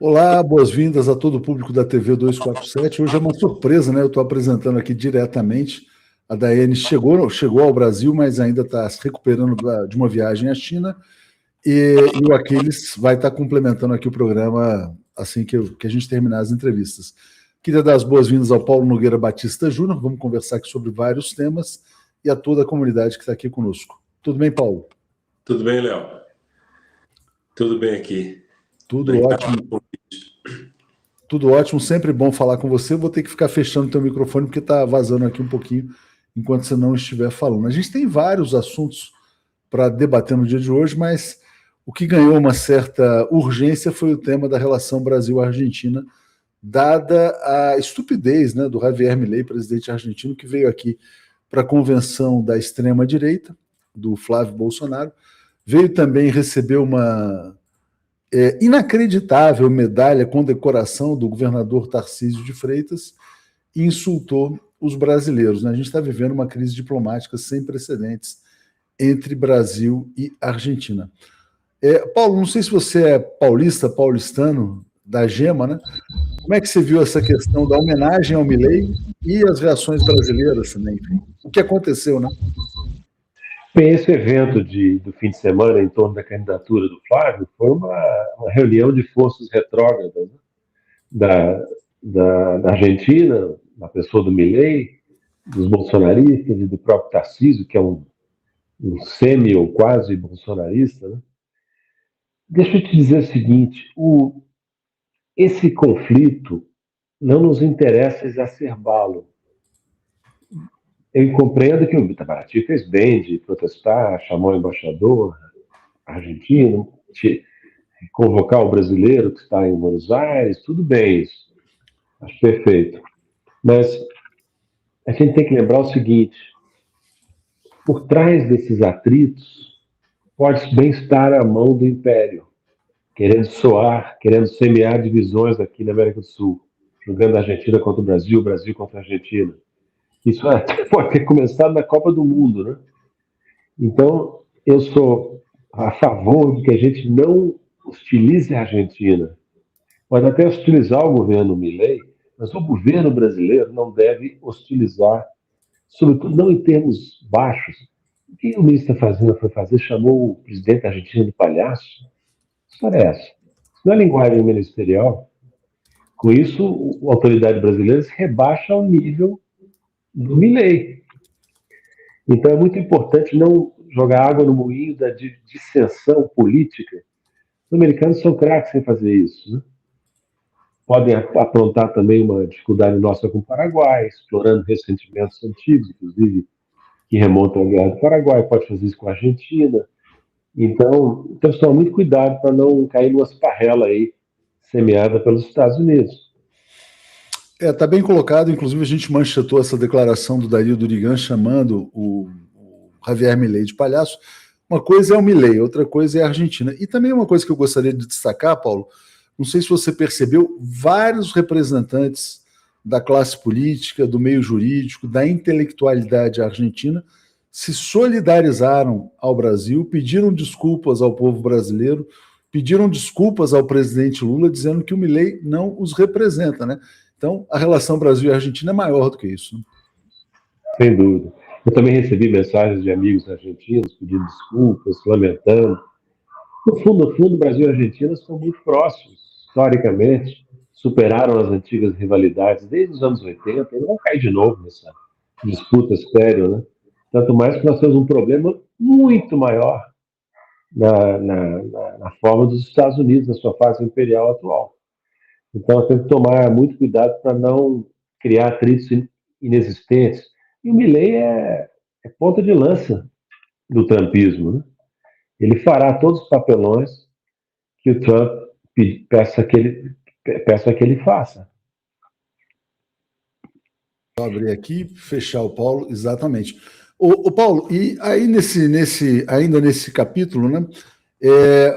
Olá, boas-vindas a todo o público da TV 247. Hoje é uma surpresa, né? Eu estou apresentando aqui diretamente. A Daiane chegou ao Brasil, mas ainda está se recuperando de uma viagem à China. E o Aquiles vai estar complementando aqui o programa assim que a gente terminar as entrevistas. Queria dar as boas-vindas ao Paulo Nogueira Batista Júnior. Vamos conversar aqui sobre vários temas e a toda a comunidade que está aqui conosco. Tudo bem, Paulo? Tudo bem, Léo? Tudo bem aqui. Tudo ótimo. Tudo ótimo, sempre bom falar com você. Vou ter que ficar fechando o teu microfone porque está vazando aqui um pouquinho enquanto você não estiver falando. A gente tem vários assuntos para debater no dia de hoje, mas o que ganhou uma certa urgência foi o tema da relação Brasil-Argentina, dada a estupidez, né, do Javier Milei, presidente argentino, que veio aqui para a convenção da extrema-direita, do Flávio Bolsonaro, veio também receber uma inacreditável medalha com decoração do governador Tarcísio de Freitas e insultou os brasileiros, né? A gente está vivendo uma crise diplomática sem precedentes entre Brasil e Argentina. Paulo, não sei se você é paulistano, da Gema, né? Como é que você viu essa questão da homenagem ao Milei e as reações brasileiras também? Enfim, o que aconteceu, né? Bem, esse evento do fim de semana em torno da candidatura do Flávio foi uma reunião de forças retrógradas, né? da Argentina, na pessoa do Milei, dos bolsonaristas e do próprio Tarcísio, que é um semi ou quase bolsonarista, né? Deixa eu te dizer o seguinte, esse conflito não nos interessa exacerbá-lo. Eu compreendo que o Itamaraty fez bem de protestar, chamou o embaixador argentino, convocar o brasileiro que está em Buenos Aires, tudo bem isso. Acho perfeito. Mas a gente tem que lembrar o seguinte, por trás desses atritos pode bem estar a mão do Império, querendo semear divisões aqui na América do Sul, jogando a Argentina contra o Brasil contra a Argentina. Isso pode ter começado na Copa do Mundo, né? Então, eu sou a favor de que a gente não hostilize a Argentina. Pode até hostilizar o governo Milei, mas o governo brasileiro não deve hostilizar, sobretudo não em termos baixos. O que o ministro da Fazenda foi fazer? Chamou o presidente da Argentina de palhaço? Que história é essa? Isso não é linguagem ministerial. Com isso, a autoridade brasileira se rebaixa ao nível do Milei. Então é muito importante não jogar água no moinho da dissensão política. Os americanos são craques em fazer isso, né? Podem aprontar também uma dificuldade nossa com o Paraguai, explorando ressentimentos antigos, inclusive, que remontam à Guerra do Paraguai, pode fazer isso com a Argentina. Então temos que tomar muito cuidado para não cair numa esparrela aí, semeada pelos Estados Unidos. Está bem colocado, inclusive a gente manchetou essa declaração do Dario Durigan chamando o Javier Milei de palhaço. Uma coisa é o Milei, outra coisa é a Argentina. E também uma coisa que eu gostaria de destacar, Paulo, não sei se você percebeu, vários representantes da classe política, do meio jurídico, da intelectualidade argentina se solidarizaram ao Brasil, pediram desculpas ao povo brasileiro, pediram desculpas ao presidente Lula, dizendo que o Milei não os representa, né? Então, a relação Brasil e Argentina é maior do que isso. Né? Sem dúvida. Eu também recebi mensagens de amigos argentinos pedindo desculpas, lamentando. No fundo, o Brasil e a Argentina são muito próximos, historicamente, superaram as antigas rivalidades desde os anos 80 e não vão cair de novo nessa disputa estéril, né? Tanto mais que nós temos um problema muito maior na forma dos Estados Unidos, na sua fase imperial atual. Então, temos que tomar muito cuidado para não criar atritos inexistentes. E o Milei é ponta de lança do trumpismo, né? Ele fará todos os papelões que o Trump peça que ele faça. Vou abrir aqui, fechar o Paulo, exatamente. O Paulo, e aí ainda nesse capítulo, né?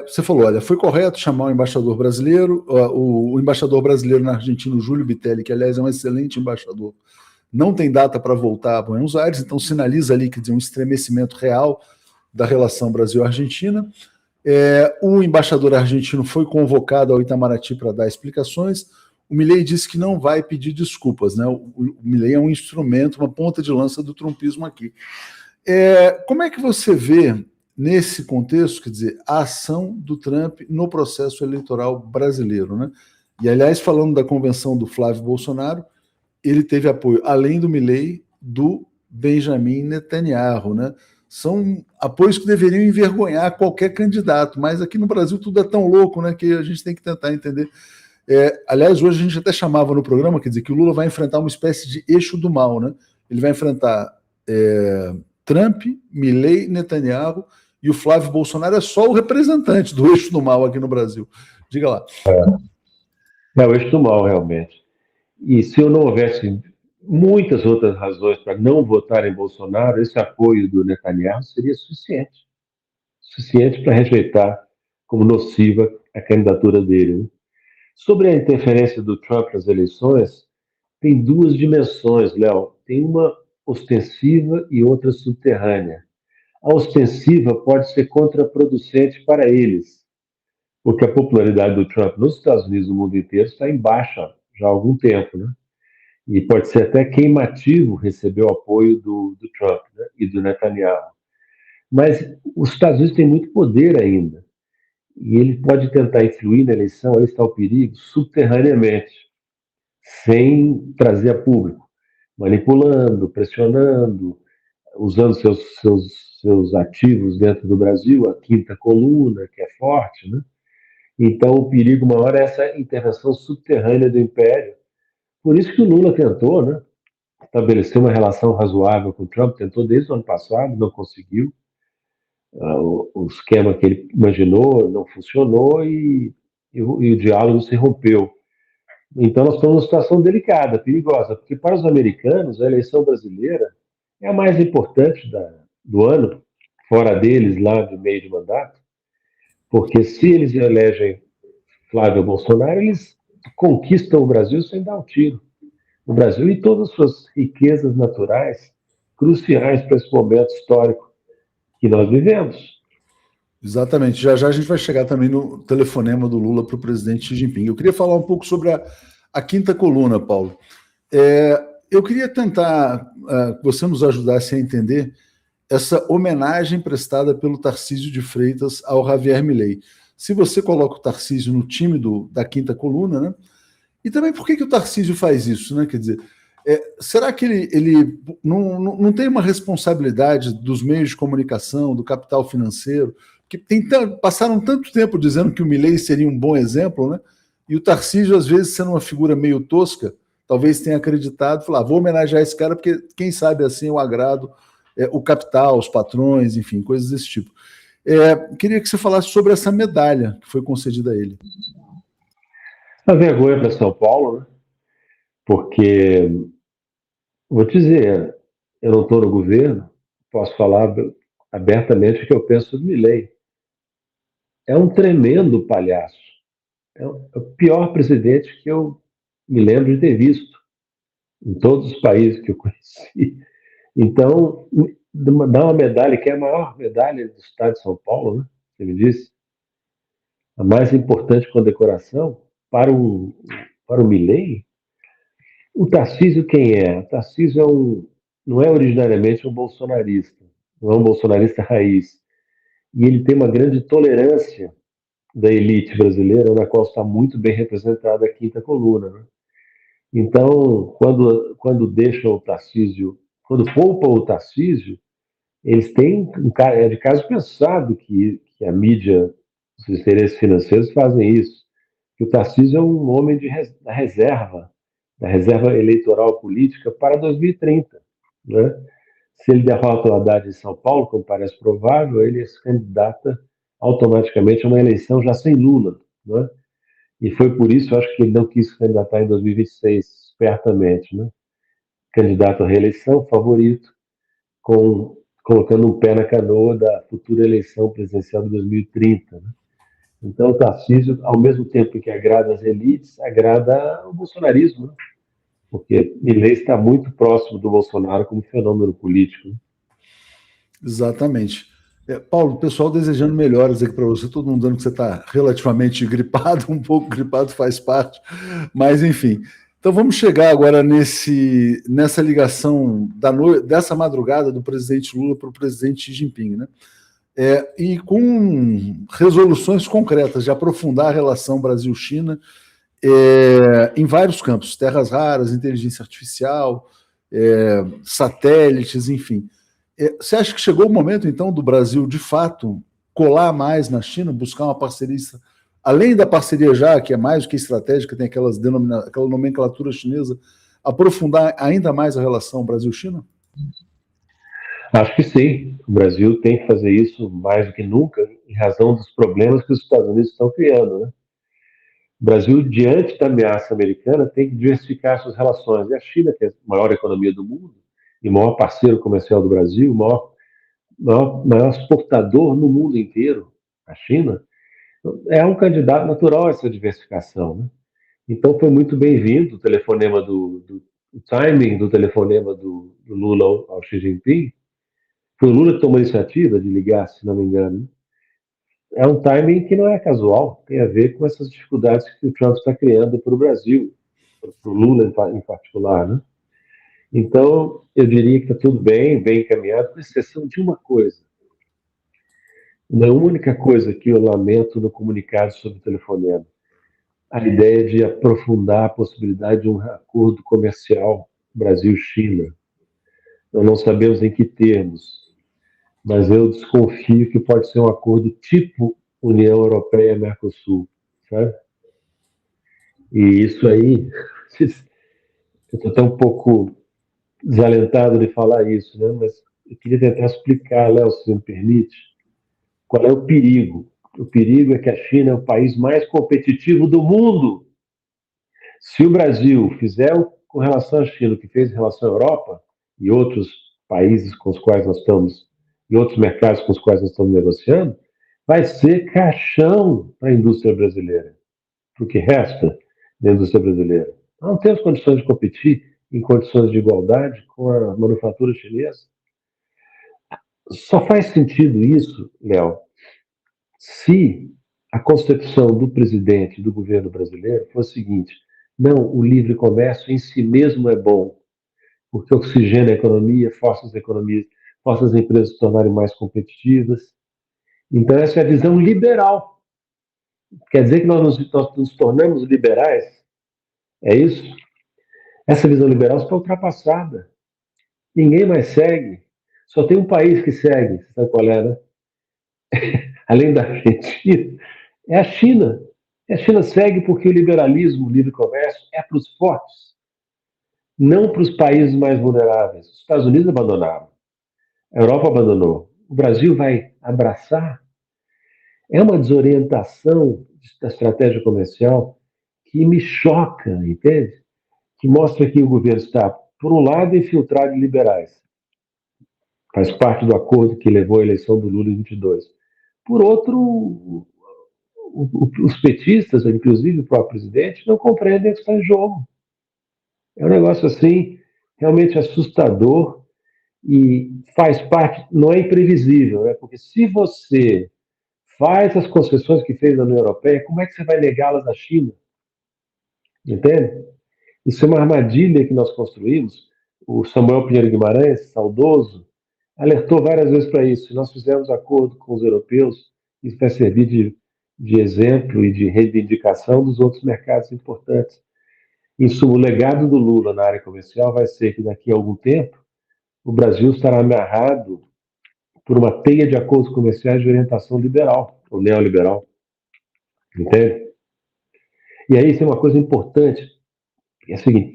Você falou, olha, foi correto chamar o embaixador brasileiro, o embaixador brasileiro na Argentina, o Júlio Bitelli, que aliás é um excelente embaixador, não tem data para voltar a Buenos Aires, então sinaliza ali, quer dizer, um estremecimento real da relação Brasil-Argentina. O embaixador argentino foi convocado ao Itamaraty para dar explicações. O Milei disse que não vai pedir desculpas, né? O Milei é um instrumento, uma ponta de lança do trumpismo aqui. Como é que você vê, nesse contexto, quer dizer, a ação do Trump no processo eleitoral brasileiro, né? E, aliás, falando da convenção do Flávio Bolsonaro, ele teve apoio, além do Milei, do Benjamin Netanyahu, né? São apoios que deveriam envergonhar qualquer candidato, mas aqui no Brasil tudo é tão louco, né, que a gente tem que tentar entender. Aliás, hoje a gente até chamava no programa, quer dizer, que o Lula vai enfrentar uma espécie de eixo do mal, né? Ele vai enfrentar Trump, Milei, Netanyahu, e o Flávio Bolsonaro é só o representante do eixo do mal aqui no Brasil. Diga lá. É o eixo do mal, realmente. E se eu não houvesse muitas outras razões para não votar em Bolsonaro, esse apoio do Netanyahu seria suficiente para rejeitar como nociva a candidatura dele, né? Sobre a interferência do Trump nas eleições, tem duas dimensões, Léo. Tem uma ostensiva e outra subterrânea. A ostensiva pode ser contraproducente para eles, porque a popularidade do Trump nos Estados Unidos e no mundo inteiro está em baixa já há algum tempo, né? E pode ser até queimativo receber o apoio do Trump, né, e do Netanyahu. Mas os Estados Unidos têm muito poder ainda, e ele pode tentar influir na eleição, aí está o perigo, subterraneamente, sem trazer a público, manipulando, pressionando, usando seus ativos dentro do Brasil, a quinta coluna, que é forte, né? Então, o perigo maior é essa intervenção subterrânea do Império. Por isso que o Lula tentou, né, estabelecer uma relação razoável com o Trump, tentou desde o ano passado, não conseguiu. O esquema que ele imaginou não funcionou e o diálogo se rompeu. Então, nós estamos numa situação delicada, perigosa, porque para os americanos, a eleição brasileira é a mais importante do ano, fora deles, lá de meio de mandato, porque se eles elegem Flávio Bolsonaro, eles conquistam o Brasil sem dar um tiro. O Brasil e todas as suas riquezas naturais, cruciais para esse momento histórico que nós vivemos. Exatamente. Já já a gente vai chegar também no telefonema do Lula para o presidente Xi Jinping. Eu queria falar um pouco sobre a quinta coluna, Paulo. Eu queria tentar que você nos ajudasse a entender essa homenagem prestada pelo Tarcísio de Freitas ao Javier Milei. Se você coloca o Tarcísio no time da quinta coluna, né? E também por que o Tarcísio faz isso, né? Quer dizer, será que ele não tem uma responsabilidade dos meios de comunicação, do capital financeiro, que passaram tanto tempo dizendo que o Milei seria um bom exemplo, né? E o Tarcísio, às vezes, sendo uma figura meio tosca, talvez tenha acreditado, falar, vou homenagear esse cara, porque quem sabe assim eu agrado o capital, os patrões, enfim, coisas desse tipo. Queria que você falasse sobre essa medalha que foi concedida a ele. A vergonha para São Paulo, né? Porque, vou te dizer, eu não estou no governo, posso falar abertamente o que eu penso do Milei. É um tremendo palhaço. É o pior presidente que eu me lembro de ter visto em todos os países que eu conheci. Então, dar uma medalha, que é a maior medalha do estado de São Paulo, né? Ele disse, a mais importante condecoração para o Milei. O Tarcísio quem é? O Tarcísio não é originariamente um bolsonarista, não é um bolsonarista raiz. E ele tem uma grande tolerância da elite brasileira, na qual está muito bem representada a quinta coluna, né? Então, quando deixam o Tarcísio, quando poupam o Tarcísio, eles têm é de caso pensado que a mídia, os interesses financeiros fazem isso, que o Tarcísio é um homem da reserva eleitoral política para 2030, né? Se ele derrota o Haddad em São Paulo, como parece provável, ele se candidata automaticamente a uma eleição já sem Lula, né? E foi por isso, acho que ele não quis se candidatar em 2026, espertamente, né? Candidato à reeleição, favorito, colocando um pé na canoa da futura eleição presidencial de 2030, né? Então, o Tarcísio, ao mesmo tempo que agrada as elites, agrada o bolsonarismo, né? Porque Milei está muito próximo do Bolsonaro como fenômeno político, né? Exatamente. Paulo, o pessoal desejando melhoras aqui para você, todo mundo dando que você está relativamente gripado, um pouco gripado faz parte, mas enfim. Então vamos chegar agora nessa ligação dessa madrugada do presidente Lula para o presidente Xi Jinping, né? E com resoluções concretas de aprofundar a relação Brasil-China em vários campos, terras raras, inteligência artificial, satélites, enfim. Você acha que chegou o momento, então, do Brasil, de fato, colar mais na China, buscar uma parceria, além da parceria já, que é mais do que estratégica, tem aquela nomenclatura chinesa, aprofundar ainda mais a relação Brasil-China? Acho que sim. O Brasil tem que fazer isso mais do que nunca, em razão dos problemas que os Estados Unidos estão criando, né? O Brasil, diante da ameaça americana, tem que diversificar suas relações. E a China, que é a maior economia do mundo e maior parceiro comercial do Brasil, maior exportador no mundo inteiro, a China, é um candidato natural a essa diversificação, né? Então foi muito bem-vindo o telefonema o timing do telefonema do Lula ao Xi Jinping. Foi o Lula que tomou a iniciativa de ligar, se não me engano, né? É um timing que não é casual, tem a ver com essas dificuldades que o Trump está criando para o Brasil, para o Lula em particular, né? Então, eu diria que está tudo bem, bem encaminhado, com exceção de uma coisa. Uma única coisa que eu lamento no comunicado sobre o telefonema: a ideia de aprofundar a possibilidade de um acordo comercial Brasil-China. Nós não sabemos em que termos, mas eu desconfio que pode ser um acordo tipo União Europeia-Mercosul, sabe? E isso aí, eu estou até um pouco desalentado de falar isso, né? Mas eu queria tentar explicar, Léo, se você me permite, qual é o perigo. O perigo é que a China é o país mais competitivo do mundo. Se o Brasil fizer com relação à China o que fez em relação à Europa e outros países com os quais nós estamos, e outros mercados com os quais nós estamos negociando, vai ser caixão para a indústria brasileira, para o que resta da indústria brasileira. Nós não temos condições de competir em condições de igualdade com a manufatura chinesa. Só faz sentido isso, Léo, se a concepção do presidente e do governo brasileiro for a seguinte: não, o livre comércio em si mesmo é bom, porque oxigena a economia, força as empresas se tornarem mais competitivas. Então, essa é a visão liberal. Quer dizer que nós nos tornamos liberais? É isso? Essa visão liberal está ultrapassada. Ninguém mais segue. Só tem um país que segue, sabe qual é, né? Além da Argentina, é a China. E a China segue porque o liberalismo, o livre comércio, é para os fortes, não para os países mais vulneráveis. Os Estados Unidos abandonaram, a Europa abandonou. O Brasil vai abraçar? É uma desorientação da estratégia comercial que me choca, entende? Que mostra que o governo está, por um lado, infiltrado em liberais. Faz parte do acordo que levou à eleição do Lula em 22. Por outro, os petistas, inclusive o próprio presidente, não compreendem o que está em jogo. É um negócio assim, realmente assustador e faz parte, não é imprevisível, né? Porque se você faz as concessões que fez na União Europeia, como é que você vai negá-las à China? Entende? Isso é uma armadilha que nós construímos. O Samuel Pinheiro Guimarães, saudoso, alertou várias vezes para isso. Se nós fizermos acordo com os europeus, isso vai servir de exemplo e de reivindicação dos outros mercados importantes. Em suma, o legado do Lula na área comercial vai ser que daqui a algum tempo o Brasil estará amarrado por uma teia de acordos comerciais de orientação liberal, ou neoliberal. Entende? E aí, isso é uma coisa importante. É o seguinte: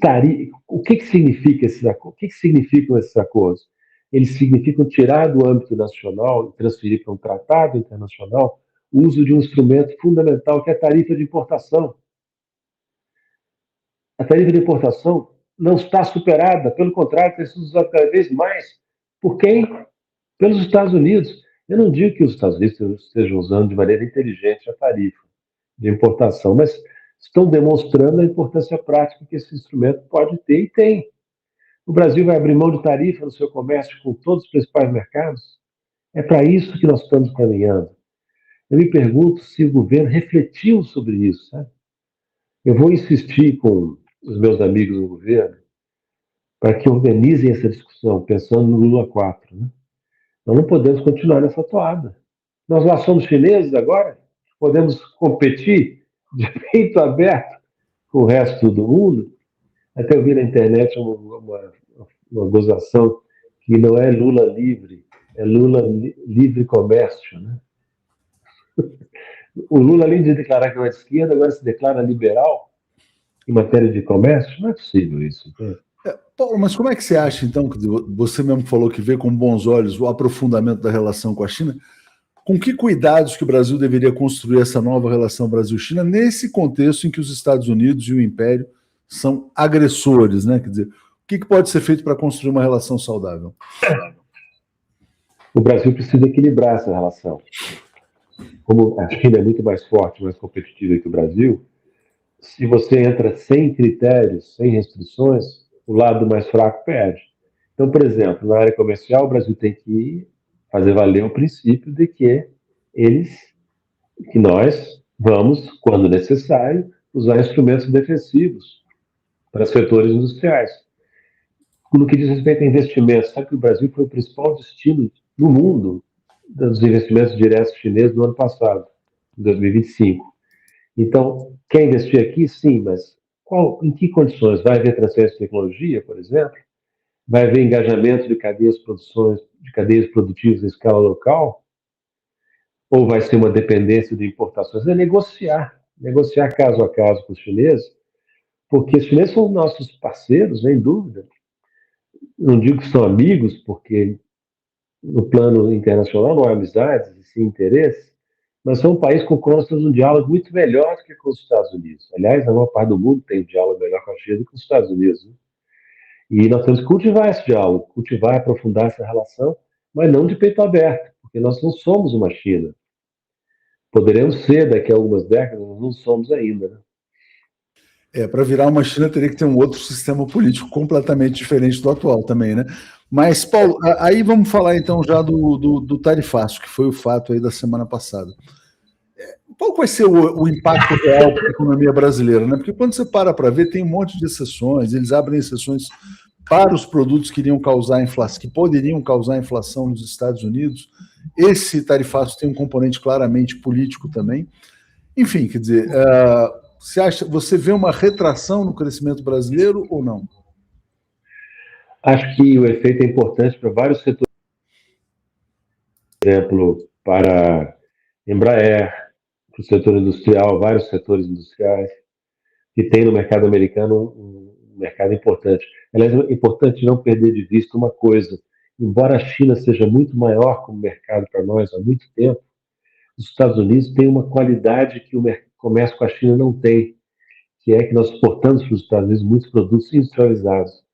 o que significa esses acordos? O que significam esses acordos? Eles significam tirar do âmbito nacional e transferir para um tratado internacional o uso de um instrumento fundamental, que é a tarifa de importação. A tarifa de importação não está superada, pelo contrário, tem sido usada cada vez mais. Por quem? Pelos Estados Unidos. Eu não digo que os Estados Unidos estejam usando de maneira inteligente a tarifa de importação, mas estão demonstrando a importância prática que esse instrumento pode ter e tem. O Brasil vai abrir mão de tarifa no seu comércio com todos os principais mercados? É para isso que nós estamos caminhando. Eu me pergunto se o governo refletiu sobre isso. Sabe? Eu vou insistir com os meus amigos no governo para que organizem essa discussão, pensando no Lula 4. Né? Nós não podemos continuar nessa toada. Nós lá somos chineses agora, podemos competir de peito aberto com o resto do mundo. Até eu vi na internet uma gozação que não é Lula livre, é Lula livre comércio. Né? O Lula, além de declarar que é de esquerda, agora se declara liberal em matéria de comércio. Não é possível isso. Paulo, mas como é que você acha, então, que você mesmo falou que vê com bons olhos o aprofundamento da relação com a China, com que cuidados que o Brasil deveria construir essa nova relação Brasil-China nesse contexto em que os Estados Unidos e o Império são agressores, né? Quer dizer, o que pode ser feito para construir uma relação saudável? O Brasil precisa equilibrar essa relação. Como a China é muito mais forte, mais competitiva que o Brasil, se você entra sem critérios, sem restrições, o lado mais fraco perde. Então, por exemplo, na área comercial, o Brasil tem que fazer valer o princípio de que nós vamos, quando necessário, usar instrumentos defensivos para setores industriais. No que diz respeito a investimentos, sabe que o Brasil foi o principal destino no mundo dos investimentos diretos chineses no ano passado, em 2025. Então, quer investir aqui? Sim, mas em que condições? Vai haver transferência de tecnologia, por exemplo? Vai haver engajamento de cadeias produtivas em escala local? Ou vai ser uma dependência de importações? É negociar caso a caso com os chineses, porque os chineses são nossos parceiros, sem dúvida. Não digo que são amigos, porque no plano internacional não há amizades e sim interesse, mas são um país com constas um diálogo muito melhor do que com os Estados Unidos. Aliás, a maior parte do mundo tem um diálogo melhor com a China do que com os Estados Unidos. Né? E nós temos que cultivar esse diálogo, cultivar e aprofundar essa relação, mas não de peito aberto, porque nós não somos uma China. Poderemos ser daqui a algumas décadas, mas não somos ainda. Né? Para virar uma China teria que ter um outro sistema político completamente diferente do atual também, né? Mas, Paulo, aí vamos falar então já do tarifaço, que foi o fato aí da semana passada. Qual vai ser o impacto real para a economia brasileira? Né? Porque quando você para ver, tem um monte de exceções, eles abrem exceções para os produtos que iriam causar inflação, que poderiam causar inflação nos Estados Unidos. Esse tarifaço tem um componente claramente político também. Enfim, quer dizer, você vê uma retração no crescimento brasileiro ou não? Acho que o efeito é importante para vários setores. Por exemplo, para Embraer, para o setor industrial, vários setores industriais, que tem no mercado americano um mercado importante. Aliás, é importante não perder de vista uma coisa. Embora a China seja muito maior como mercado para nós há muito tempo, os Estados Unidos têm uma qualidade que o comércio com a China não tem, que é que nós exportamos para os Estados Unidos muitos produtos industrializados.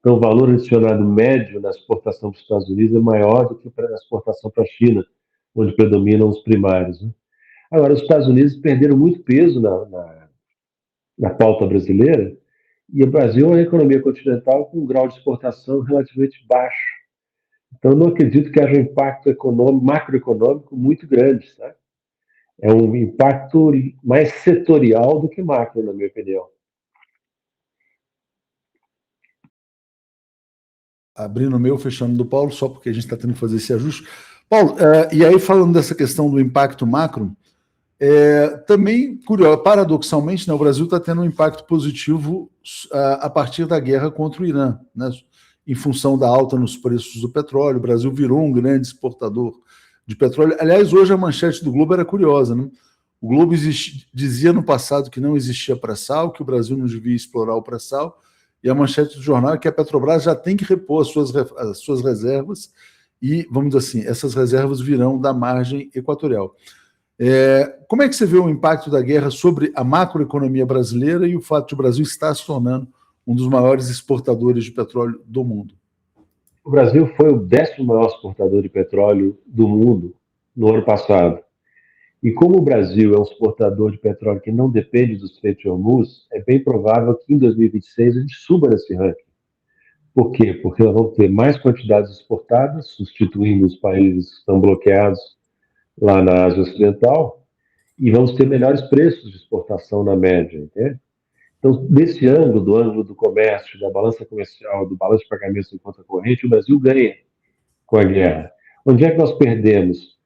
Então, o valor adicionado médio na exportação para os Estados Unidos é maior do que na exportação para a China, onde predominam os primários. Né? Agora, os Estados Unidos perderam muito peso na pauta brasileira, e o Brasil é uma economia continental com um grau de exportação relativamente baixo. Então, eu não acredito que haja um impacto macroeconômico muito grande. Sabe? É um impacto mais setorial do que macro, na minha opinião. Abrindo o meu, fechando do Paulo, só porque a gente está tendo que fazer esse ajuste. Paulo, e aí falando dessa questão do impacto macro, também, paradoxalmente, né, o Brasil está tendo um impacto positivo a partir da guerra contra o Irã, né, em função da alta nos preços do petróleo. O Brasil virou um grande exportador de petróleo. Aliás, hoje a manchete do Globo era curiosa. Né? O Globo dizia no passado que não existia pré-sal, que o Brasil não devia explorar o pré-sal, e a manchete do jornal é que a Petrobras já tem que repor as suas reservas e, vamos dizer assim, essas reservas virão da margem equatorial. Como é que você vê o impacto da guerra sobre a macroeconomia brasileira e o fato de o Brasil estar se tornando um dos maiores exportadores de petróleo do mundo? O Brasil foi o 10º maior exportador de petróleo do mundo no ano passado. E como o Brasil é um exportador de petróleo que não depende do Estreito de Hormuz, é bem provável que em 2026 a gente suba nesse ranking. Por quê? Porque nós vamos ter mais quantidades exportadas, substituindo os países que estão bloqueados lá na Ásia Ocidental, e vamos ter melhores preços de exportação na média, entende? Então, desse ângulo, do ângulo do comércio, da balança comercial, do balanço de pagamentos em conta corrente, o Brasil ganha com a guerra. Onde é que nós perdemos?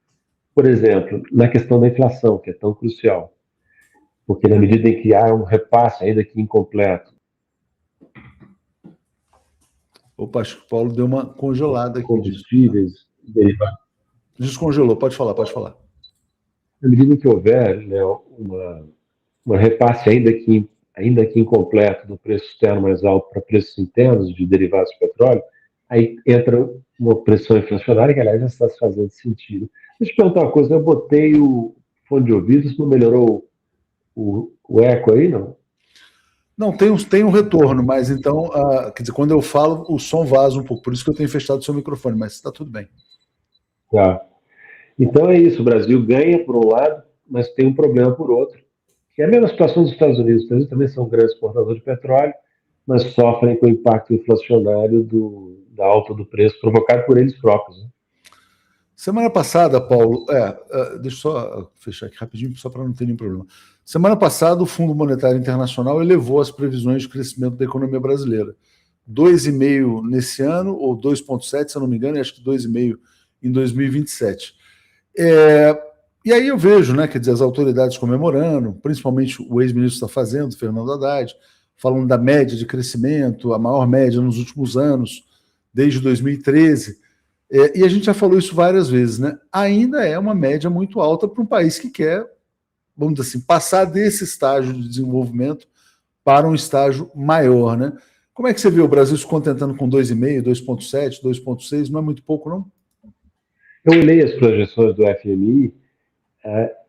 Por exemplo, na questão da inflação, que é tão crucial. Porque na medida em que há um repasse, ainda que incompleto. Opa, acho que o Paulo deu uma congelada aqui. Combustíveis, derivados. Descongelou, pode falar, pode falar. Na medida em que houver, né, uma repasse, ainda que incompleto, do preço externo mais alto para preços internos de derivados de petróleo, aí entra uma pressão inflacionária, que aliás já está se fazendo sentido. Deixa eu te perguntar uma coisa, eu botei o fone de ouvido, isso não melhorou o eco aí, não? Não, tem um retorno, mas então, quer dizer, quando eu falo, o som vaza um pouco, por isso que eu tenho fechado o seu microfone, mas está tudo bem. Tá. Então é isso, o Brasil ganha por um lado, mas tem um problema por outro, que é a mesma situação dos Estados Unidos. Os Estados Unidos também são grandes exportadores de petróleo, mas sofrem com o impacto inflacionário da alta do preço provocado por eles próprios, né? Semana passada, Paulo, deixa eu só fechar aqui rapidinho, só para não ter nenhum problema. Semana passada, o Fundo Monetário Internacional elevou as previsões de crescimento da economia brasileira. 2,5% nesse ano, ou 2,7%, se eu não me engano, e acho que 2,5% em 2027. E aí eu vejo, né, quer dizer, as autoridades comemorando, principalmente o ex-ministro está fazendo, Fernando Haddad, falando da média de crescimento, a maior média nos últimos anos, desde 2013. E a gente já falou isso várias vezes, né? Ainda é uma média muito alta para um país que quer, vamos dizer assim, passar desse estágio de desenvolvimento para um estágio maior, né? Como é que você vê o Brasil se contentando com 2,5%, 2,7%, 2,6%? Não é muito pouco, não? Eu olhei as projeções do FMI,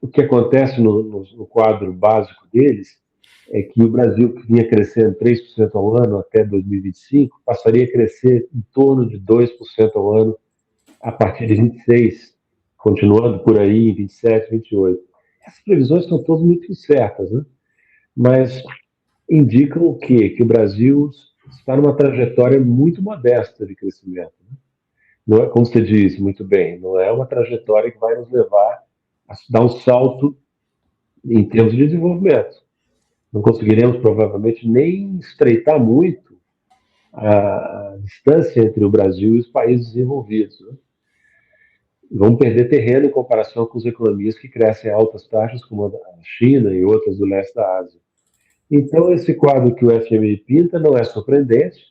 o que acontece no quadro básico deles é que o Brasil, que vinha crescendo 3% ao ano até 2025, passaria a crescer em torno de 2% ao ano a partir de 26, continuando por aí em 27, 28. Essas previsões são todas muito incertas, né? Mas indicam o quê? Que o Brasil está numa trajetória muito modesta de crescimento, né? Não é, como você disse muito bem, não é uma trajetória que vai nos levar a dar um salto em termos de desenvolvimento. Não conseguiremos, provavelmente, nem estreitar muito a distância entre o Brasil e os países desenvolvidos, né? Vão perder terreno em comparação com as economias que crescem a altas taxas, como a China e outras do leste da Ásia. Então, esse quadro que o FMI pinta não é surpreendente,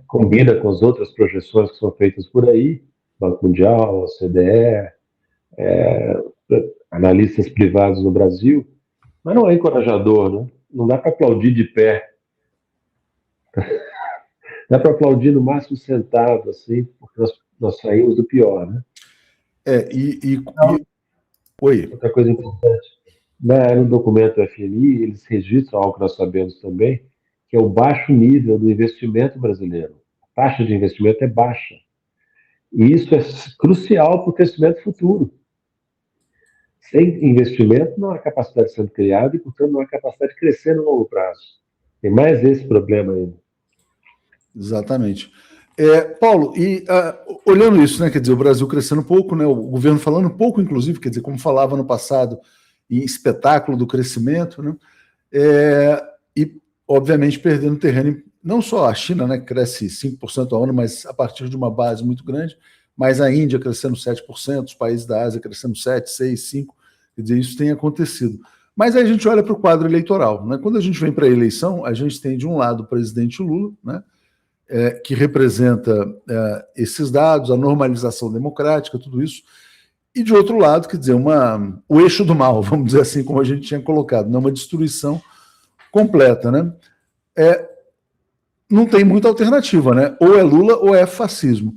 combina com as outras projeções que são feitas por aí, Banco Mundial, OCDE, analistas privados no Brasil, mas não é encorajador, né? Não dá para aplaudir de pé. Dá para aplaudir no máximo sentado, assim, porque nós saímos do pior, né? Oi. Outra coisa importante, no documento do FMI, eles registram algo que nós sabemos também, que é o baixo nível do investimento brasileiro. A taxa de investimento é baixa. E isso é crucial para o crescimento futuro. Sem investimento, não há capacidade sendo criada e, portanto, não há capacidade de crescer no longo prazo. Tem mais esse problema ainda. Exatamente. Paulo, olhando isso, né, quer dizer, o Brasil crescendo pouco, né, o governo falando pouco, inclusive, quer dizer, como falava no passado, em espetáculo do crescimento, né, e, obviamente, perdendo terreno, não só a China, né, que cresce 5% ao ano, mas a partir de uma base muito grande, mas a Índia crescendo 7%, os países da Ásia crescendo 7%, 6%, 5%, quer dizer, isso tem acontecido. Mas aí a gente olha para o quadro eleitoral, né, quando a gente vem para a eleição, a gente tem, de um lado, o presidente Lula, né, que representa esses dados, a normalização democrática, tudo isso, e de outro lado, quer dizer, o eixo do mal, vamos dizer assim, como a gente tinha colocado, né, uma destruição completa, né? Não tem muita alternativa, né? Ou é Lula ou é fascismo.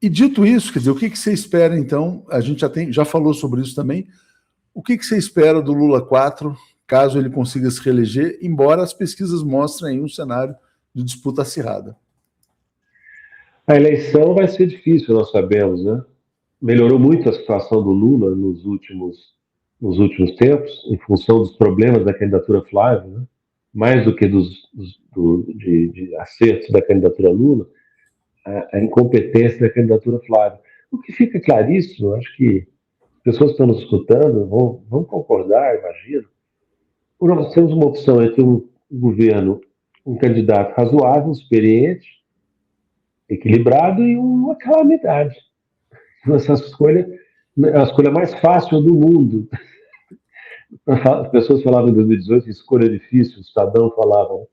E dito isso, quer dizer, o que você espera, então? A gente já falou sobre isso também. O que você espera do Lula 4, caso ele consiga se reeleger, embora as pesquisas mostrem aí um cenário de disputa acirrada? A eleição vai ser difícil, nós sabemos, né? Melhorou muito a situação do Lula nos últimos tempos, em função dos problemas da candidatura Flávio, né? mais do que de acertos da candidatura Lula, a incompetência da candidatura Flávio. O que fica claríssimo, acho que as pessoas que estão nos escutando vão concordar, imagino. Nós temos uma opção entre um governo, um candidato razoável, experiente, equilibrado e uma calamidade. Essa escolha é a escolha mais fácil do mundo. As pessoas falavam em 2018, escolha difícil, o Estadão falava.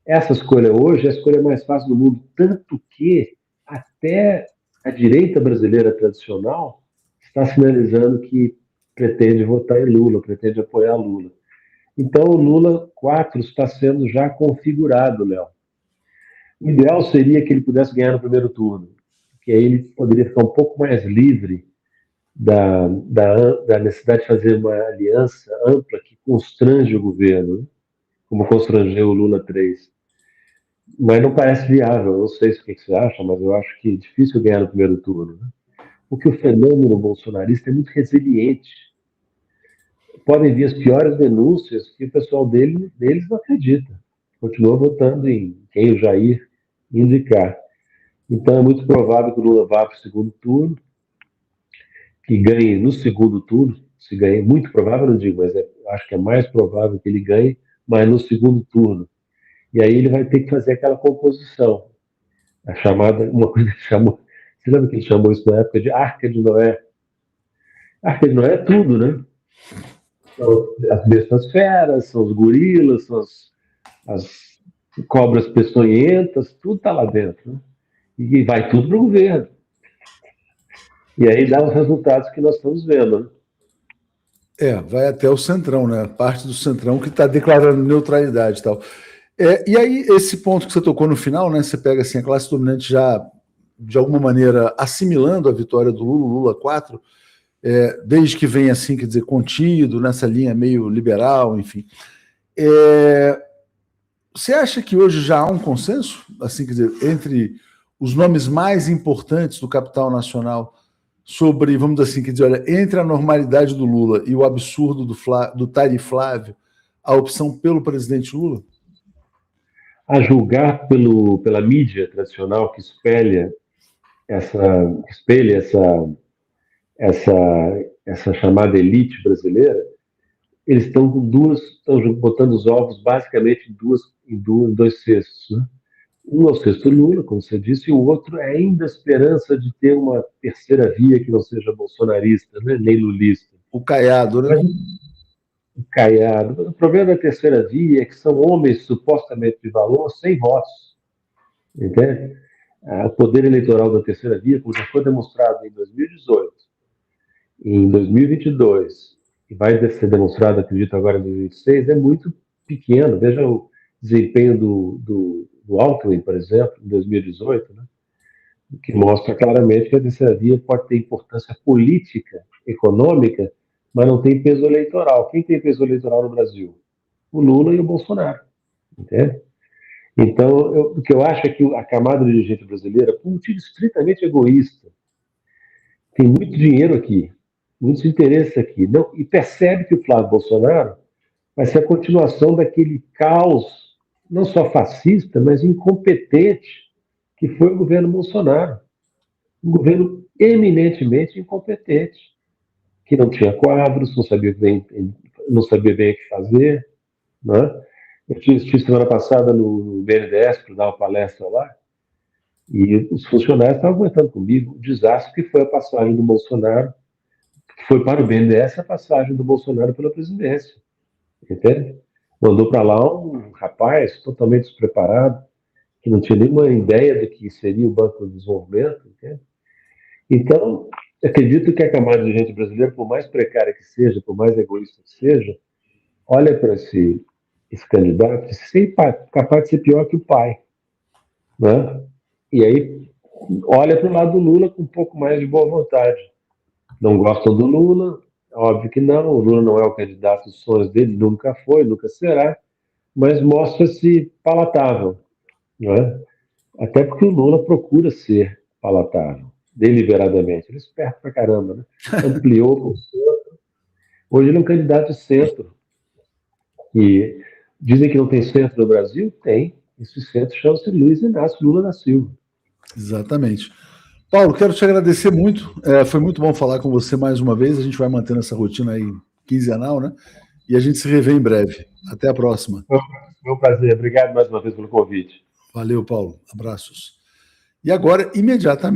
Essa escolha hoje é a escolha mais fácil do mundo, tanto que até a direita brasileira tradicional está sinalizando que pretende votar em Lula, pretende apoiar Lula. Então, o Lula 4 está sendo já configurado, Léo. O ideal seria que ele pudesse ganhar no primeiro turno, que aí ele poderia ficar um pouco mais livre da necessidade de fazer uma aliança ampla que constrange o governo, né? Como constrangeu o Lula 3. Mas não parece viável, eu não sei o que você acha, mas eu acho que é difícil ganhar no primeiro turno, né? Porque o fenômeno bolsonarista é muito resiliente. Podem vir as piores denúncias que o pessoal deles não acredita. Continua votando em quem o Jair indicar. Então é muito provável que o Lula vá para o segundo turno, que ganhe no segundo turno, se ganhe, muito provável, não digo, mas acho que é mais provável que ele ganhe, mas no segundo turno. E aí ele vai ter que fazer aquela composição, a chamada, uma coisa que chamou, você lembra que ele chamou isso na época de Arca de Noé? Arca de Noé é tudo, né? São as bestas feras, são os gorilas, são as cobras peçonhentas, tudo está lá dentro, né? E vai tudo para o governo. E aí dá os resultados que nós estamos vendo, né? Vai até o Centrão, né? Parte do Centrão que está declarando neutralidade e tal. E aí, esse ponto que você tocou no final, né? Você pega assim, a classe dominante já, de alguma maneira, assimilando a vitória do Lula 4, desde que vem assim, quer dizer, contido, nessa linha meio liberal, enfim. Você acha que hoje já há um consenso, assim, quer dizer, entre os nomes mais importantes do capital nacional sobre, vamos dizer assim, quer dizer, olha, entre a normalidade do Lula e o absurdo do Tari Flávio, a opção pelo presidente Lula? A julgar pela mídia tradicional que espelha essa chamada elite brasileira, eles estão botando os ovos basicamente em dois cestos, né? Um é o cesto Lula, como você disse, e o outro é ainda a esperança de ter uma terceira via que não seja bolsonarista, né? Nem lulista. O Caiado, né? O Caiado. O problema da terceira via é que são homens supostamente de valor sem votos. Entende? O poder eleitoral da terceira via, como já foi demonstrado em 2018, em 2022, e vai ser demonstrado, acredito, agora em 2026, é muito pequeno. Veja o desempenho do Alckmin, por exemplo, em 2018, né? Que mostra claramente que a terceira via pode ter importância política, econômica, mas não tem peso eleitoral. Quem tem peso eleitoral no Brasil? O Lula e o Bolsonaro. Entende? Então, o que eu acho é que a camada dirigente brasileira, por um motivo estritamente egoísta, tem muito dinheiro aqui, muitos interesses aqui, não, e percebe que o Flávio Bolsonaro vai ser a continuação daquele caos, não só fascista, mas incompetente, que foi o governo Bolsonaro. Um governo eminentemente incompetente, que não tinha quadros, não sabia bem o que fazer, né? Eu estive semana passada no BNDES para dar uma palestra lá, e os funcionários estavam comentando comigo o desastre que foi a passagem do Bolsonaro, que foi para o BNDES a passagem do Bolsonaro pela presidência. Entende? Mandou para lá um rapaz totalmente despreparado, que não tinha nenhuma ideia do que seria o Banco do Desenvolvimento. Entende? Então, acredito que a camada de gente brasileira, por mais precária que seja, por mais egoísta que seja, olha para esse candidato e capaz de ser pior que o pai, né? E aí olha para o lado do Lula com um pouco mais de boa vontade. Não gostam do Lula, óbvio que não, o Lula não é o candidato dos sonhos dele, nunca foi, nunca será, mas mostra-se palatável, não é? Até porque o Lula procura ser palatável, deliberadamente. Ele é esperto pra caramba, né? Ampliou o centro. Hoje ele é um candidato de centro. E Dizem que não tem centro no Brasil? Tem. Esse centro chama-se Luiz Inácio Lula da Silva. Exatamente. Paulo, quero te agradecer muito. Foi muito bom falar com você mais uma vez. A gente vai mantendo essa rotina aí quinzenal, né? E a gente se revê em breve. Até a próxima. Foi um prazer. Obrigado mais uma vez pelo convite. Valeu, Paulo. Abraços. E agora, imediatamente.